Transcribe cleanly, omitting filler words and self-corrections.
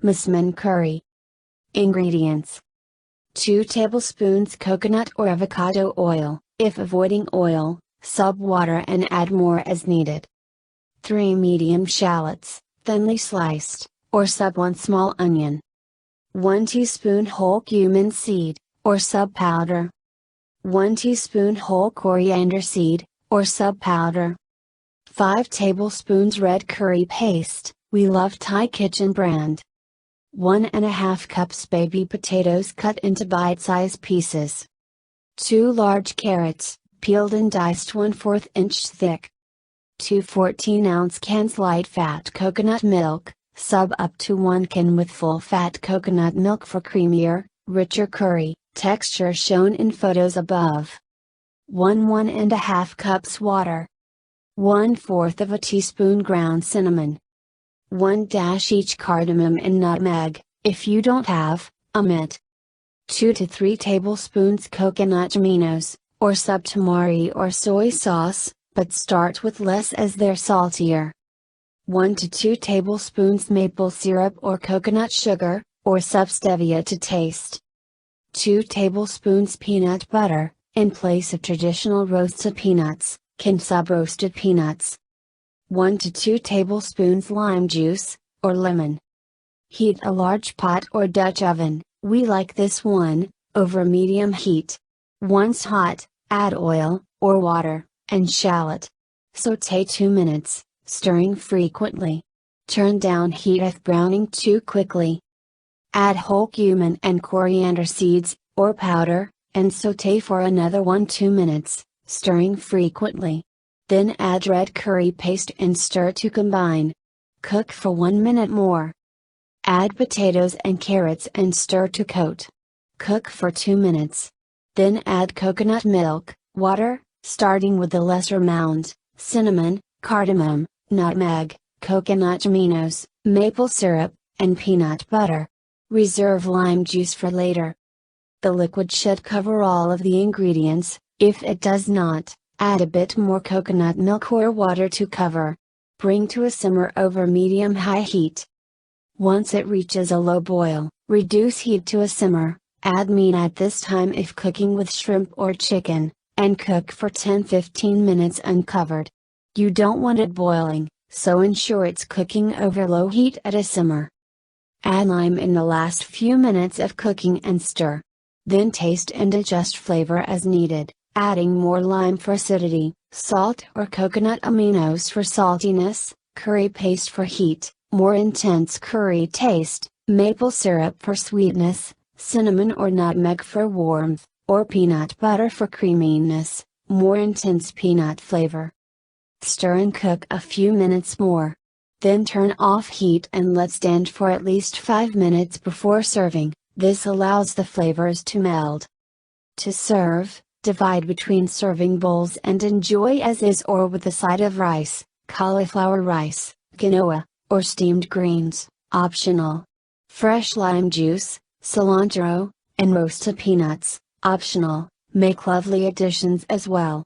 Massaman Curry. Ingredients: 2 tablespoons coconut or avocado oil. If avoiding oil, sub water and add more as needed. 3 medium shallots, thinly sliced, or sub 1 small onion. 1 teaspoon whole cumin seed, or sub powder. 1 teaspoon whole coriander seed, or sub powder. 5 tablespoons red curry paste, we love Thai kitchen brand. 1½ cups baby potatoes cut into bite-sized pieces. 2 large carrots, peeled and diced 1/4 inch thick. 2 14-ounce cans light fat coconut milk, sub up to 1 can with full fat coconut milk for creamier, richer curry, texture shown in photos above. 1½ cups water. 1/4 teaspoon ground cinnamon. 1 dash each cardamom and nutmeg, if you don't have, omit. 2 to 3 tablespoons coconut aminos, or sub tamari or soy sauce, but start with less as they're saltier. 1 to 2 tablespoons maple syrup or coconut sugar, or sub stevia to taste. 2 tablespoons peanut butter, in place of traditional roasted peanuts, can sub roasted peanuts. 1 to 2 tablespoons lime juice, or lemon. Heat a large pot or Dutch oven, we like this one, over medium heat. Once hot, add oil, or water, and shallot. Sauté 2 minutes, stirring frequently. Turn down heat if browning too quickly. Add whole cumin and coriander seeds, or powder, and sauté for another 1-2 minutes, stirring frequently. Then add red curry paste and stir to combine. Cook for 1 minute more. Add potatoes and carrots and stir to coat. Cook for 2 minutes. Then add coconut milk, water, starting with the lesser amount, cinnamon, cardamom, nutmeg, coconut aminos, maple syrup, and peanut butter. Reserve lime juice for later. The liquid should cover all of the ingredients. If it does not, add a bit more coconut milk or water to cover. Bring to a simmer over medium-high heat. Once it reaches a low boil, reduce heat to a simmer, add meat at this time if cooking with shrimp or chicken, and cook for 10-15 minutes uncovered. You don't want it boiling, so ensure it's cooking over low heat at a simmer. Add lime in the last few minutes of cooking and stir. Then taste and adjust flavor as needed, adding more lime for acidity, salt or coconut aminos for saltiness, curry paste for heat, more intense curry taste, maple syrup for sweetness, cinnamon or nutmeg for warmth, or peanut butter for creaminess, more intense peanut flavor. Stir and cook a few minutes more. Then turn off heat and let stand for at least 5 minutes before serving. This allows the flavors to meld. To serve, divide between serving bowls and enjoy as is or with a side of rice, cauliflower rice, quinoa, or steamed greens, optional. Fresh lime juice, cilantro, and roasted peanuts, optional, make lovely additions as well.